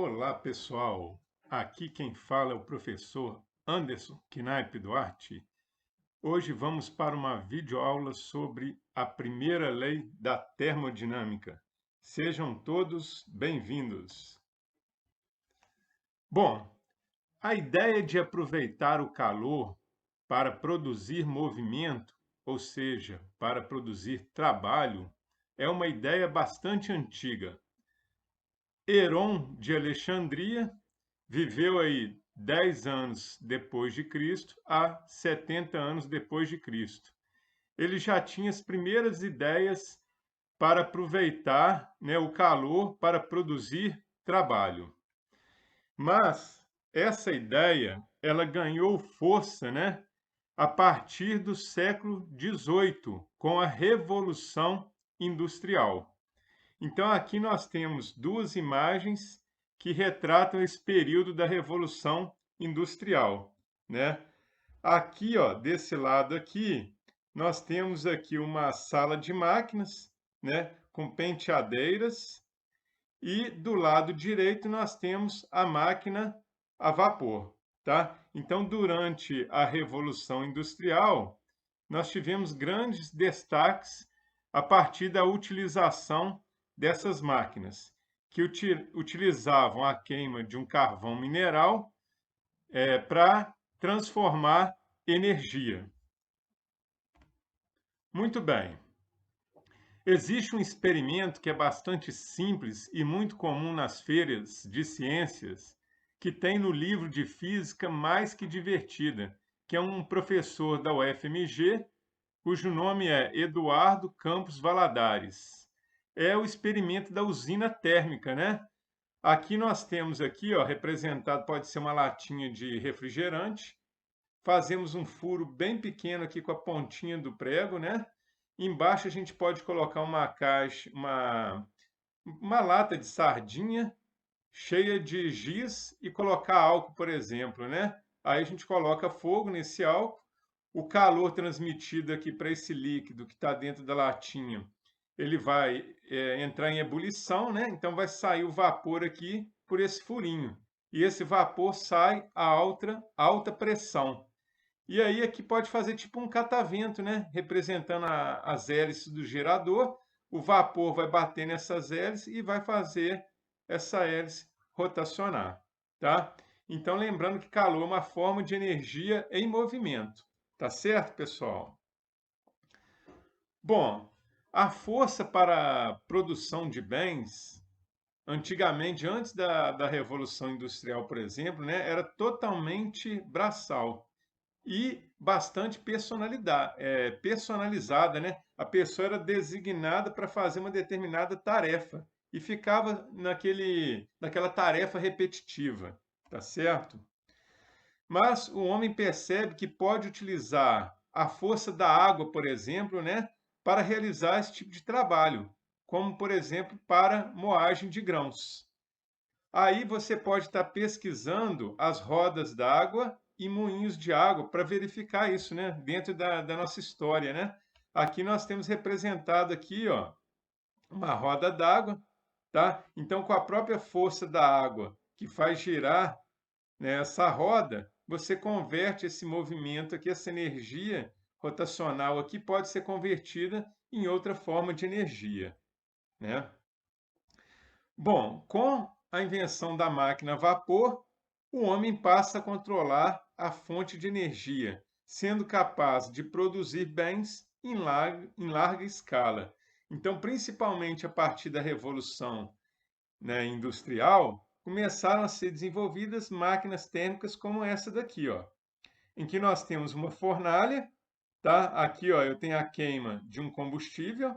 Olá, pessoal. Aqui quem fala é o professor Anderson Knaip Duarte. Hoje vamos para uma videoaula sobre a primeira lei da termodinâmica. Sejam todos bem-vindos. Bom, a ideia de aproveitar o calor para produzir movimento, ou seja, para produzir trabalho, é uma ideia bastante antiga. Heron de Alexandria viveu aí 10 anos depois de Cristo a 70 anos depois de Cristo. Ele já tinha as primeiras ideias para aproveitar, né, o calor para produzir trabalho. Mas essa ideia, ela ganhou força, né, a partir do século XVIII, com a Revolução Industrial. Então, aqui nós temos duas imagens que retratam esse período da Revolução Industrial, né? Aqui, ó, desse lado aqui, nós temos aqui uma sala de máquinas, né, com penteadeiras, e do lado direito nós temos a máquina a vapor, tá? Então, durante a Revolução Industrial, nós tivemos grandes destaques a partir da utilização dessas máquinas, que utilizavam a queima de um carvão mineral para transformar energia. Muito bem. Existe um experimento que é bastante simples e muito comum nas feiras de ciências, que tem no livro de física Mais que Divertida, que é um professor da UFMG, cujo nome é Eduardo Campos Valadares. É o experimento da usina térmica, né? Aqui nós temos aqui, ó, representado, pode ser uma latinha de refrigerante. Fazemos um furo bem pequeno aqui com a pontinha do prego, né? Embaixo a gente pode colocar uma caixa, uma lata de sardinha cheia de giz e colocar álcool, por exemplo, né? Aí a gente coloca fogo nesse álcool, o calor transmitido aqui para esse líquido que está dentro da latinha, ele vai entrar em ebulição, né? Então vai sair o vapor aqui por esse furinho. E esse vapor sai a alta pressão. E aí aqui pode fazer tipo um catavento, né? Representando as hélices do gerador. O vapor vai bater nessas hélices e vai fazer essa hélice rotacionar, tá? Então, lembrando que calor é uma forma de energia em movimento. Tá certo, pessoal? Bom, a força para a produção de bens, antigamente, antes da Revolução Industrial, por exemplo, né, era totalmente braçal e bastante personalizada, né? A pessoa era designada para fazer uma determinada tarefa e ficava naquela tarefa repetitiva, tá certo? Mas o homem percebe que pode utilizar a força da água, por exemplo, né, para realizar esse tipo de trabalho, como, por exemplo, para moagem de grãos. Aí você pode estar pesquisando as rodas d'água e moinhos de água para verificar isso, né, dentro da nossa história, né? Aqui nós temos representado aqui, ó, uma roda d'água, tá? Então, com a própria força da água que faz girar, né, essa roda, você converte esse movimento aqui, essa energia rotacional aqui pode ser convertida em outra forma de energia, né? Bom, com a invenção da máquina a vapor, o homem passa a controlar a fonte de energia, sendo capaz de produzir bens em larga escala. Então, principalmente a partir da Revolução, né, industrial, começaram a ser desenvolvidas máquinas térmicas como essa daqui, ó, em que nós temos uma fornalha, tá? Aqui, ó, eu tenho a queima de um combustível,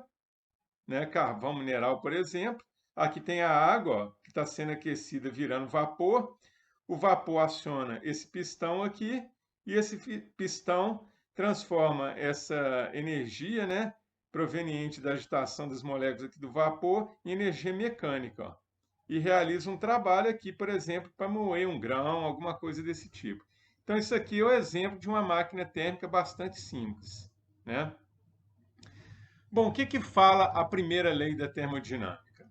né, carvão mineral, por exemplo. Aqui tem a água, ó, que está sendo aquecida, virando vapor. O vapor aciona esse pistão aqui e esse pistão transforma essa energia, né, proveniente da agitação das moléculas aqui do vapor em energia mecânica, ó, e realiza um trabalho aqui, por exemplo, para moer um grão, alguma coisa desse tipo. Então, isso aqui é o exemplo de uma máquina térmica bastante simples, né? Bom, o que que fala a primeira lei da termodinâmica?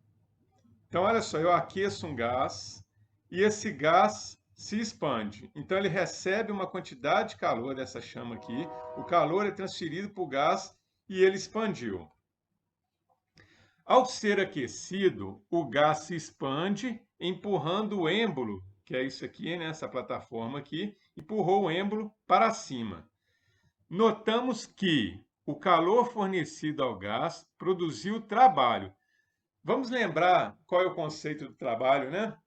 Então, olha só, eu aqueço um gás, e esse gás se expande. Então, ele recebe uma quantidade de calor dessa chama aqui, o calor é transferido para o gás e ele expandiu. Ao ser aquecido, o gás se expande, empurrando o êmbolo, que é isso aqui, né, essa plataforma aqui, empurrou o êmbolo para cima. Notamos que o calor fornecido ao gás produziu trabalho. Vamos lembrar qual é o conceito do trabalho, né?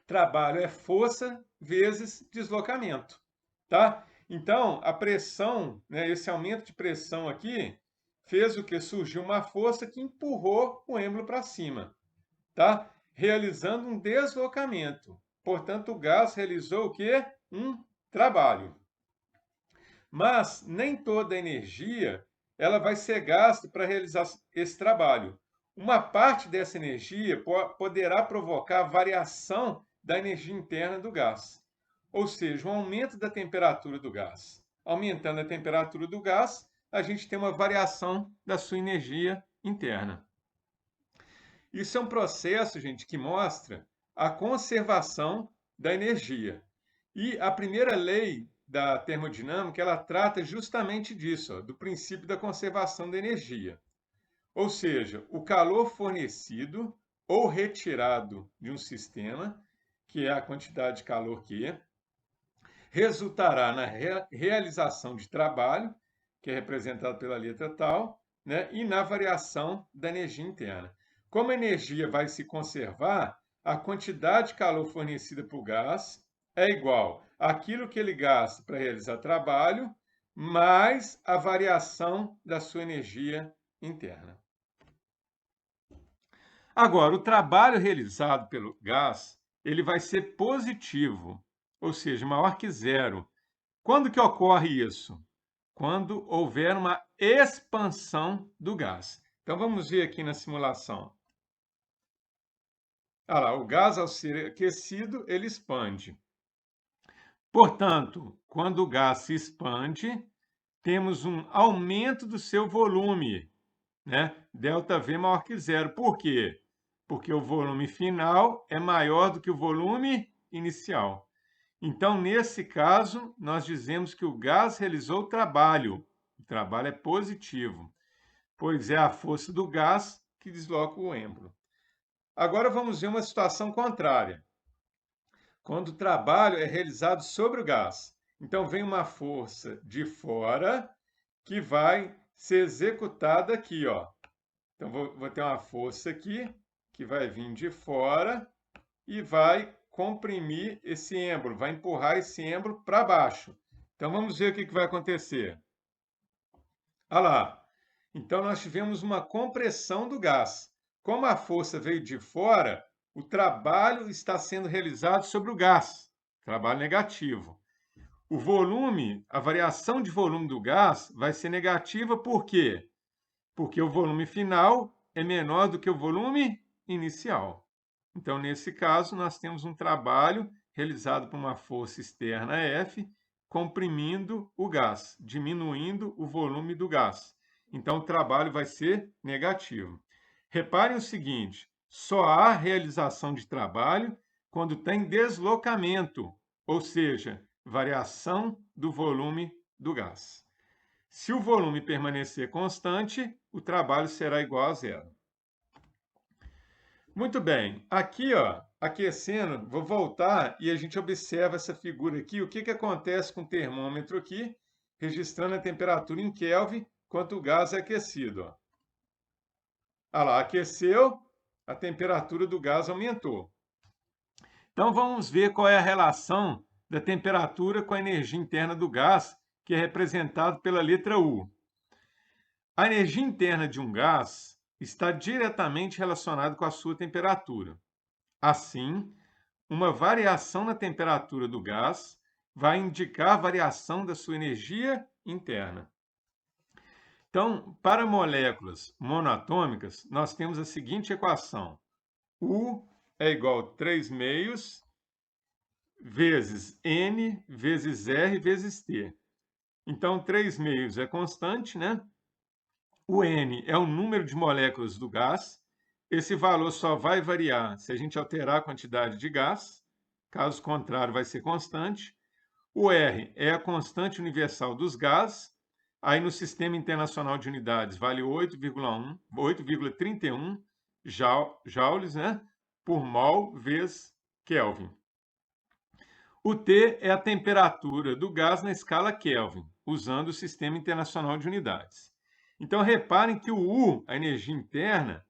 Trabalho é força vezes deslocamento, tá? Então, a pressão, né, esse aumento de pressão aqui, fez o que? Surgiu uma força que empurrou o êmbolo para cima, tá? Realizando um deslocamento. Portanto, o gás realizou o quê? Um trabalho. Mas nem toda a energia ela vai ser gasta para realizar esse trabalho. Uma parte dessa energia poderá provocar variação da energia interna do gás, ou seja, um aumento da temperatura do gás. Aumentando a temperatura do gás, a gente tem uma variação da sua energia interna. Isso é um processo, gente, que mostra a conservação da energia. E a primeira lei da termodinâmica, ela trata justamente disso, ó, do princípio da conservação da energia. Ou seja, o calor fornecido ou retirado de um sistema, que é a quantidade de calor que resultará na realização de trabalho, que é representado pela letra tal, né, e na variação da energia interna. Como a energia vai se conservar, a quantidade de calor fornecida por gás é igual àquilo que ele gasta para realizar trabalho, mais a variação da sua energia interna. Agora, o trabalho realizado pelo gás, ele vai ser positivo, ou seja, maior que zero. Quando que ocorre isso? Quando houver uma expansão do gás. Então, vamos ver aqui na simulação. Olha lá, o gás, ao ser aquecido, ele expande. Portanto, quando o gás se expande, temos um aumento do seu volume, né? ΔV maior que zero. Por quê? Porque o volume final é maior do que o volume inicial. Então, nesse caso, nós dizemos que o gás realizou o trabalho. O trabalho é positivo, pois é a força do gás que desloca o êmbolo. Agora vamos ver uma situação contrária. Quando o trabalho é realizado sobre o gás. Então, vem uma força de fora que vai ser executada aqui, ó. Então, vou ter uma força aqui que vai vir de fora e vai comprimir esse êmbolo, vai empurrar esse êmbolo para baixo. Então, vamos ver o que vai acontecer. Olha lá. Então, nós tivemos uma compressão do gás. Como a força veio de fora, o trabalho está sendo realizado sobre o gás, trabalho negativo. O volume, a variação de volume do gás vai ser negativa, por quê? Porque o volume final é menor do que o volume inicial. Então, nesse caso, nós temos um trabalho realizado por uma força externa F, comprimindo o gás, diminuindo o volume do gás. Então, o trabalho vai ser negativo. Reparem o seguinte, só há realização de trabalho quando tem deslocamento, ou seja, variação do volume do gás. Se o volume permanecer constante, o trabalho será igual a zero. Muito bem, aqui, ó, aquecendo, vou voltar e a gente observa essa figura aqui. O que acontece com o termômetro aqui, registrando a temperatura em Kelvin, enquanto o gás é aquecido. Ó. Olha lá, aqueceu, a temperatura do gás aumentou. Então, vamos ver qual é a relação da temperatura com a energia interna do gás, que é representado pela letra U. A energia interna de um gás está diretamente relacionada com a sua temperatura. Assim, uma variação na temperatura do gás vai indicar a variação da sua energia interna. Então, para moléculas monoatômicas, nós temos a seguinte equação. U é igual a 3 meios vezes N vezes R vezes T. Então, 3 meios é constante, né? O N é o número de moléculas do gás. Esse valor só vai variar se a gente alterar a quantidade de gás. caso contrário vai ser constante. O R é a constante universal dos gases. Aí no Sistema Internacional de Unidades vale 8,31 joules, né, por mol vezes Kelvin. O T é a temperatura do gás na escala Kelvin, usando o Sistema Internacional de Unidades. Então, reparem que o U, a energia interna,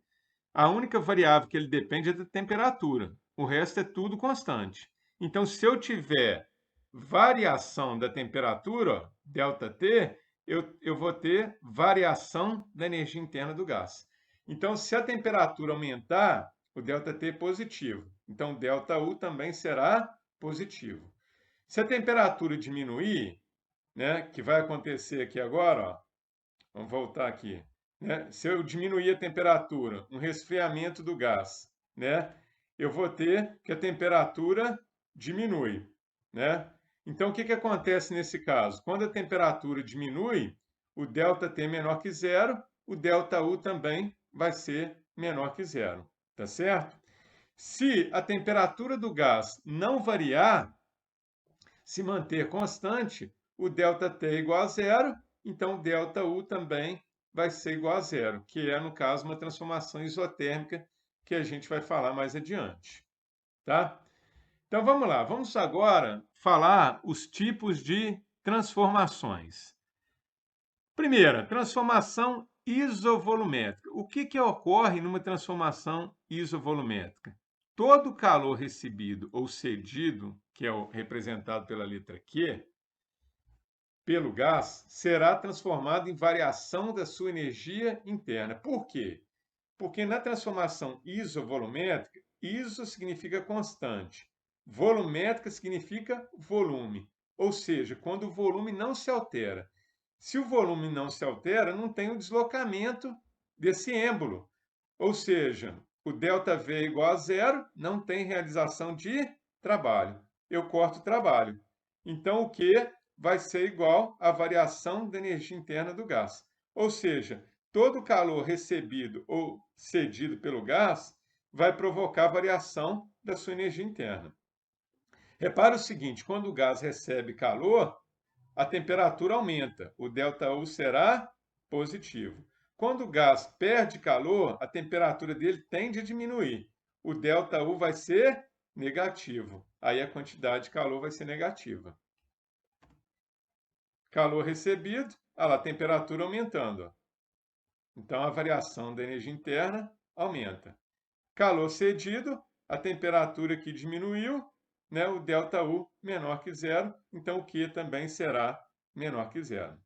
a única variável que ele depende é da temperatura. O resto é tudo constante. Então, se eu tiver variação da temperatura, ó, ΔT, eu vou ter variação da energia interna do gás. Então, se a temperatura aumentar, o ΔT é positivo. Então, ΔU também será positivo. Se a temperatura diminuir, né, que vai acontecer aqui agora, ó, vamos voltar aqui, né, se eu diminuir a temperatura, um resfriamento do gás, né, eu vou ter que a temperatura diminui, né? Então, o que que acontece nesse caso? Quando a temperatura diminui, o ΔT é menor que zero, o ΔU também vai ser menor que zero, tá certo? Se a temperatura do gás não variar, se manter constante, o ΔT é igual a zero, então o ΔU também vai ser igual a zero, que é, no caso, uma transformação isotérmica que a gente vai falar mais adiante, tá? Então vamos lá, vamos agora falar os tipos de transformações. Primeira, transformação isovolumétrica. O que ocorre numa transformação isovolumétrica? Todo o calor recebido ou cedido, que é representado pela letra Q, pelo gás, será transformado em variação da sua energia interna. Por quê? Porque na transformação isovolumétrica, iso significa constante, volumétrica significa volume, ou seja, quando o volume não se altera. Se o volume não se altera, não tem o deslocamento desse êmbolo, ou seja, o ΔV é igual a zero, não tem realização de trabalho. Eu corto o trabalho. Então, o Q vai ser igual à variação da energia interna do gás. Ou seja, todo o calor recebido ou cedido pelo gás vai provocar variação da sua energia interna. Repara o seguinte, quando o gás recebe calor, a temperatura aumenta, o ΔU será positivo. Quando o gás perde calor, a temperatura dele tende a diminuir. O ΔU vai ser negativo. Aí a quantidade de calor vai ser negativa. Calor recebido, olha lá, a temperatura aumentando. Ó. Então, a variação da energia interna aumenta. Calor cedido, a temperatura que diminuiu, né, o ΔU menor que zero, então o Q também será menor que zero.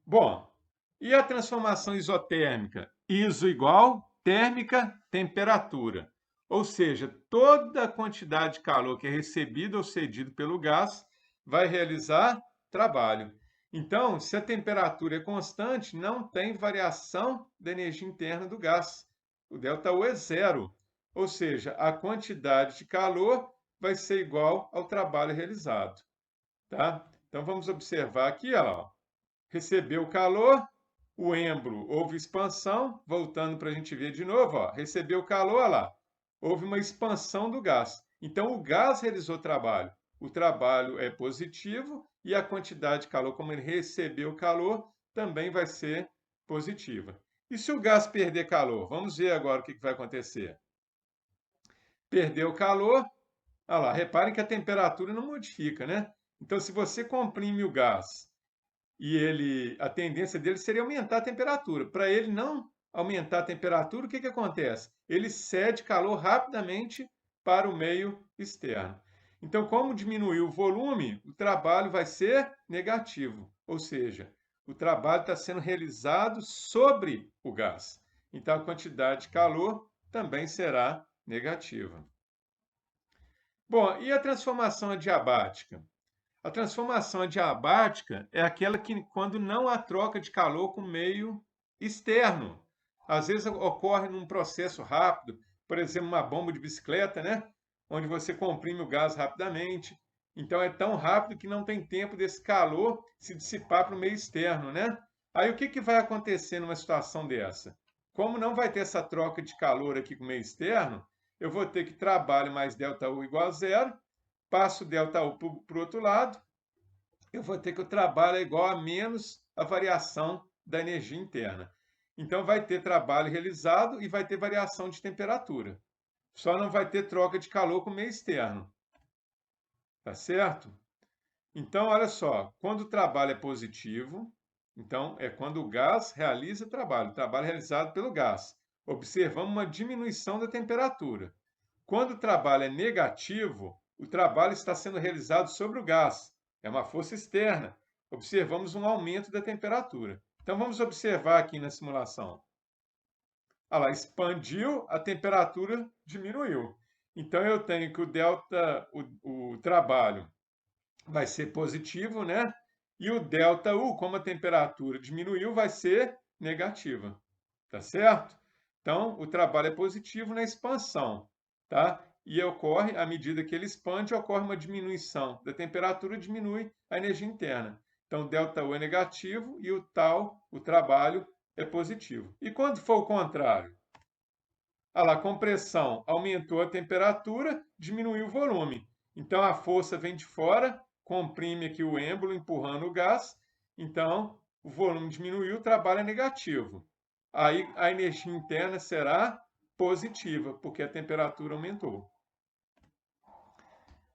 Bom, e a transformação isotérmica? Iso igual térmica, temperatura. Ou seja, toda a quantidade de calor que é recebida ou cedido pelo gás vai realizar trabalho. Então, se a temperatura é constante, não tem variação da energia interna do gás. O ΔU é zero. Ou seja, a quantidade de calor vai ser igual ao trabalho realizado. Tá? Então, vamos observar aqui, ó, recebeu calor, o êmbolo houve expansão, voltando para a gente ver de novo, ó, recebeu calor, olha lá, houve uma expansão do gás. Então, o gás realizou trabalho. O trabalho é positivo e a quantidade de calor, como ele recebeu calor, também vai ser positiva. E se o gás perder calor? Vamos ver agora o que vai acontecer. Perdeu calor, olha lá, reparem que a temperatura não modifica, né? Então, se você comprime o gás e a tendência dele seria aumentar a temperatura. Para ele não aumentar a temperatura, o que acontece? Ele cede calor rapidamente para o meio externo. Então, como diminuiu o volume, o trabalho vai ser negativo, ou seja, o trabalho está sendo realizado sobre o gás. Então, a quantidade de calor também será negativa. Bom, e a transformação adiabática? A transformação adiabática é aquela que, quando não há troca de calor com o meio externo. Às vezes ocorre num processo rápido, por exemplo, uma bomba de bicicleta, né? Onde você comprime o gás rapidamente. Então é tão rápido que não tem tempo desse calor se dissipar para o meio externo, né? Aí o que vai acontecer numa situação dessa? como não vai ter essa troca de calor aqui com o meio externo, eu vou ter que trabalho mais ΔU igual a zero, passo ΔU para o outro lado, eu vou ter que o trabalho é igual a menos a variação da energia interna. Então, vai ter trabalho realizado e vai ter variação de temperatura. Só não vai ter troca de calor com o meio externo. Tá certo? Então, olha só, quando o trabalho é positivo, então é quando o gás realiza o trabalho realizado pelo gás. Observamos uma diminuição da temperatura. Quando o trabalho é negativo, o trabalho está sendo realizado sobre o gás. É uma força externa. Observamos um aumento da temperatura. Então, vamos observar aqui na simulação. Olha lá, expandiu, a temperatura diminuiu. Então, eu tenho que o delta, o trabalho, vai ser positivo, né? E o ΔU, como a temperatura diminuiu, vai ser negativa. Tá certo? Então, o trabalho é positivo na expansão, tá? E ocorre, à medida que ele expande, ocorre uma diminuição da temperatura, diminui a energia interna. Então, ΔU é negativo e o tal, o trabalho, é positivo. E quando for o contrário? Olha lá, a compressão aumentou a temperatura, diminuiu o volume. Então, a força vem de fora, comprime aqui o êmbolo, empurrando o gás. Então, o volume diminuiu, o trabalho é negativo. Aí, a energia interna será positiva, porque a temperatura aumentou.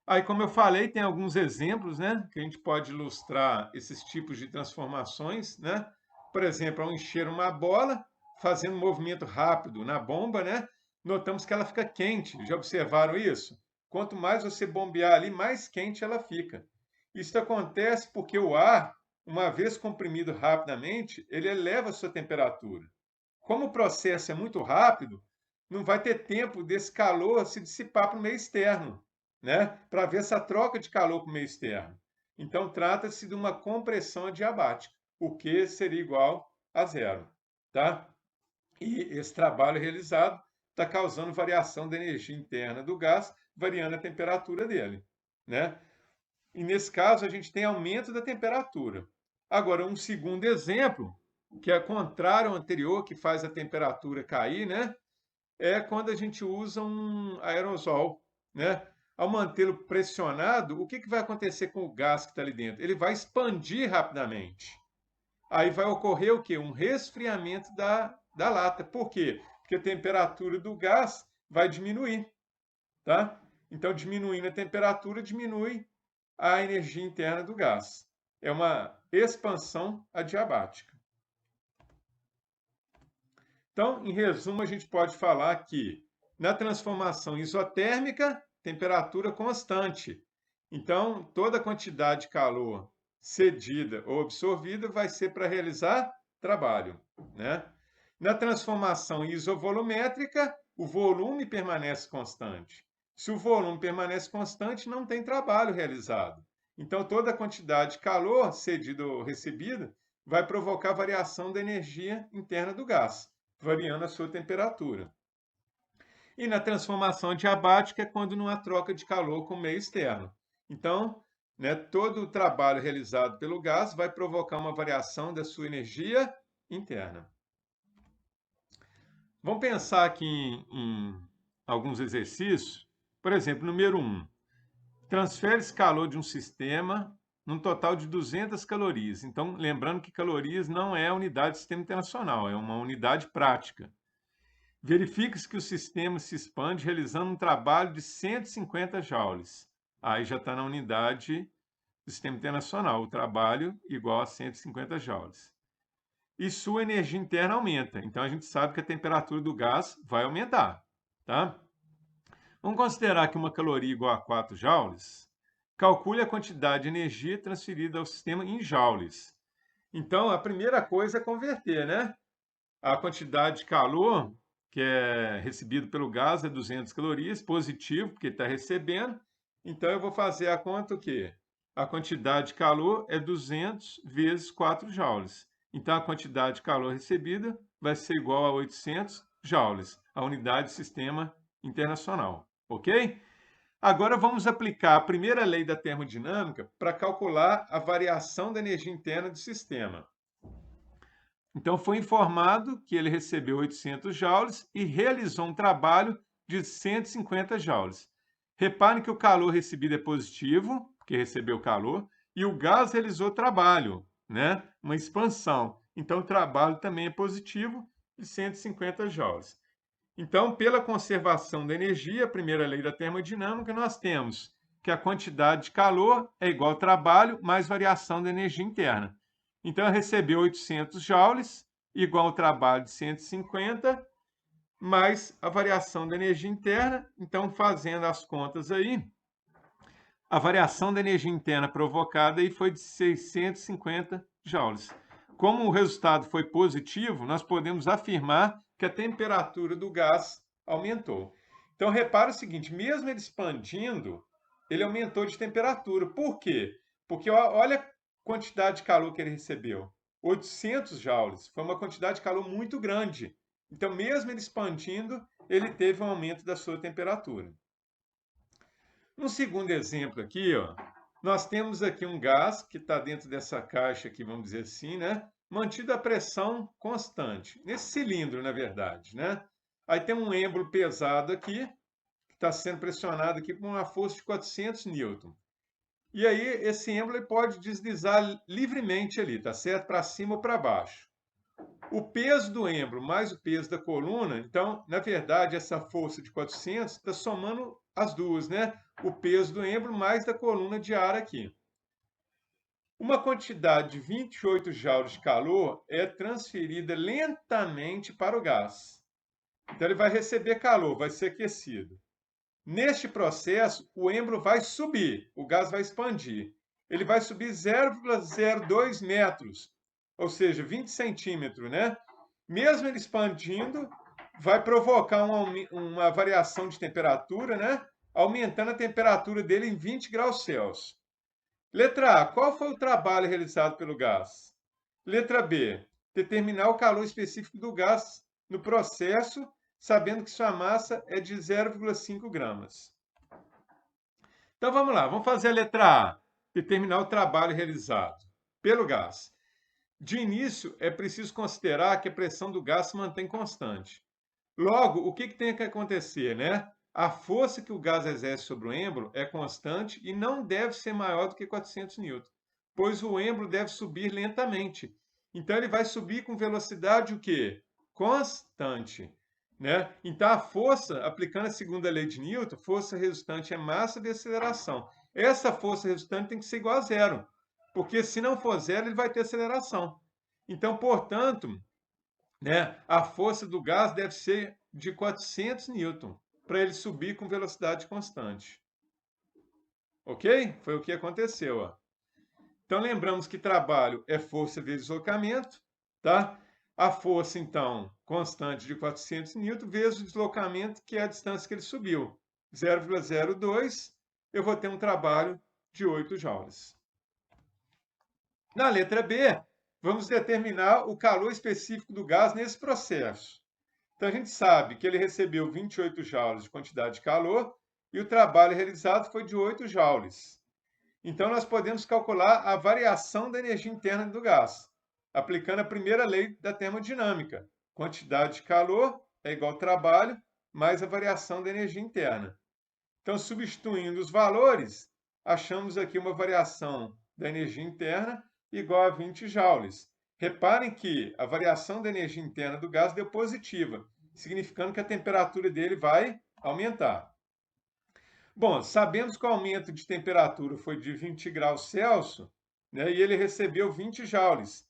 Aí, como eu falei, tem alguns exemplos, né, que a gente pode ilustrar esses tipos de transformações, né? Por exemplo, ao encher uma bola, fazendo um movimento rápido na bomba, né, notamos que ela fica quente. Já observaram isso? Quanto mais você bombear ali, mais quente ela fica. Isso acontece porque o ar, uma vez comprimido rapidamente, ele eleva a sua temperatura. Como o processo é muito rápido, não vai ter tempo desse calor se dissipar para o meio externo, né? Para ver essa troca de calor com o meio externo. Então, trata-se de uma compressão adiabática, o que seria igual a zero, tá? E esse trabalho realizado está causando variação da energia interna do gás, variando a temperatura dele, né? E nesse caso, a gente tem aumento da temperatura. Agora, um segundo exemplo, que é contrário ao anterior, que faz a temperatura cair, né? É quando a gente usa um aerosol, né? Ao mantê-lo pressionado, o que vai acontecer com o gás que está ali dentro? Ele vai expandir rapidamente. Aí vai ocorrer o quê? Um resfriamento da lata. Por quê? Porque a temperatura do gás vai diminuir, tá? Então, diminuindo a temperatura, diminui a energia interna do gás. É uma expansão adiabática. Então, em resumo, a gente pode falar que na transformação isotérmica, temperatura constante. Então, toda a quantidade de calor cedida ou absorvida vai ser para realizar trabalho, né? Na transformação isovolumétrica, o volume permanece constante. Se o volume permanece constante, não tem trabalho realizado. Então, toda a quantidade de calor cedida ou recebida vai provocar variação da energia interna do gás, variando a sua temperatura. E na transformação adiabática é quando não há troca de calor com o meio externo. Então, né, todo o trabalho realizado pelo gás vai provocar uma variação da sua energia interna. Vamos pensar aqui em alguns exercícios. Por exemplo, número 1. Transfere-se calor de um sistema num total de 200 calorias. Então, lembrando que calorias não é a unidade do sistema internacional, é uma unidade prática. Verifica-se que o sistema se expande realizando um trabalho de 150 joules. Aí já está na unidade do sistema internacional, o trabalho igual a 150 joules. E sua energia interna aumenta. Então, a gente sabe que a temperatura do gás vai aumentar, tá? Vamos considerar que uma caloria igual a 4 joules. Calcule a quantidade de energia transferida ao sistema em joules. Então, a primeira coisa é converter, né? A quantidade de calor que é recebido pelo gás é 200 calorias, positivo, porque está recebendo. Então, eu vou fazer a conta o quê? A quantidade de calor é 200 vezes 4 joules. Então, a quantidade de calor recebida vai ser igual a 800 joules, a unidade de sistema internacional. Ok? Agora vamos aplicar a primeira lei da termodinâmica para calcular a variação da energia interna do sistema. Então, foi informado que ele recebeu 800 joules e realizou um trabalho de 150 joules. Reparem que o calor recebido é positivo, porque recebeu calor, e o gás realizou trabalho, né? Uma expansão. Então, o trabalho também é positivo, de 150 joules. Então, pela conservação da energia, a primeira lei da termodinâmica, nós temos que a quantidade de calor é igual ao trabalho mais variação da energia interna. Então, eu recebi 800 joules, igual ao trabalho de 150, mais a variação da energia interna. Então, fazendo as contas aí, a variação da energia interna provocada aí foi de 650 joules. Como o resultado foi positivo, nós podemos afirmar que a temperatura do gás aumentou. Então, repara o seguinte, mesmo ele expandindo, ele aumentou de temperatura. Por quê? Porque olha a quantidade de calor que ele recebeu. 800 joules. Foi uma quantidade de calor muito grande. Então, mesmo ele expandindo, ele teve um aumento da sua temperatura. No segundo exemplo aqui, ó, nós temos aqui um gás que está dentro dessa caixa aqui, vamos dizer assim, né? Mantido a pressão constante, nesse cilindro, na verdade, né? Aí tem um êmbolo pesado aqui, que está sendo pressionado aqui por uma força de 400 newton. E aí esse êmbolo ele pode deslizar livremente ali, tá certo? Para cima ou para baixo. O peso do êmbolo mais o peso da coluna, então, na verdade, essa força de 400 está somando as duas, né? O peso do êmbolo mais da coluna de ar aqui. Uma quantidade de 28 joules de calor é transferida lentamente para o gás. Então, ele vai receber calor, vai ser aquecido. Neste processo, o êmbolo vai subir, o gás vai expandir. Ele vai subir 0,02 metros, ou seja, 20 centímetros, né? Mesmo ele expandindo, vai provocar uma variação de temperatura, né? Aumentando a temperatura dele em 20 graus Celsius. Letra A, qual foi o trabalho realizado pelo gás? Letra B, determinar o calor específico do gás no processo, sabendo que sua massa é de 0,5 gramas. Então vamos lá, vamos fazer a letra A, determinar o trabalho realizado pelo gás. De início, é preciso considerar que a pressão do gás se mantém constante. Logo, o que tem que acontecer, né? A força que o gás exerce sobre o êmbolo é constante e não deve ser maior do que 400 newton, pois o êmbolo deve subir lentamente. Então, ele vai subir com velocidade o quê? Constante. Né? Então, a força, aplicando a segunda lei de Newton, força resultante é massa de aceleração. Essa força resultante tem que ser igual a zero, porque se não for zero, ele vai ter aceleração. Então, portanto, né, a força do gás deve ser de 400 newton para ele subir com velocidade constante. Ok? Foi o que aconteceu. Ó. Então, lembramos que trabalho é força vezes deslocamento, tá? A força, então, constante de 400 newton vezes o deslocamento, que é a distância que ele subiu. 0,02, eu vou ter um trabalho de 8 joules. Na letra B, vamos determinar o calor específico do gás nesse processo. Então, a gente sabe que ele recebeu 28 joules de quantidade de calor e o trabalho realizado foi de 8 joules. Então, nós podemos calcular a variação da energia interna do gás, aplicando a primeira lei da termodinâmica. Quantidade de calor é igual ao trabalho mais a variação da energia interna. Então, substituindo os valores, achamos aqui uma variação da energia interna igual a 20 joules. Reparem que a variação da energia interna do gás deu positiva, significando que a temperatura dele vai aumentar. Bom, sabemos que o aumento de temperatura foi de 20 graus Celsius, né, e ele recebeu 20 joules.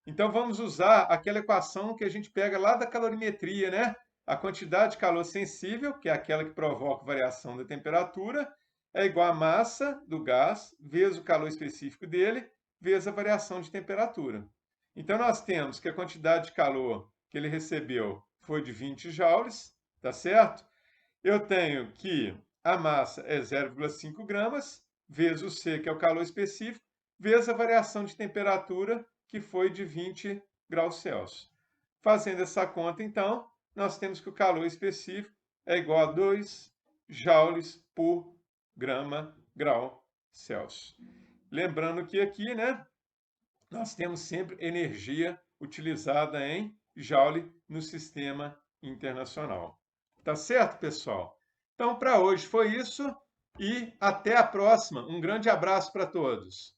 Então, vamos usar aquela equação que a gente pega lá da calorimetria, né? A quantidade de calor sensível, que é aquela que provoca variação da temperatura, é igual à massa do gás vezes o calor específico dele, vezes a variação de temperatura. Então, nós temos que a quantidade de calor que ele recebeu foi de 20 joules, tá certo? Eu tenho que a massa é 0,5 gramas, vezes o C, que é o calor específico, vezes a variação de temperatura, que foi de 20 graus Celsius. Fazendo essa conta, então, nós temos que o calor específico é igual a 2 joules por grau Celsius. Lembrando que aqui, né, nós temos sempre energia utilizada em Joule no sistema internacional. Tá certo, pessoal? Então, para hoje foi isso e até a próxima. Um grande abraço para todos.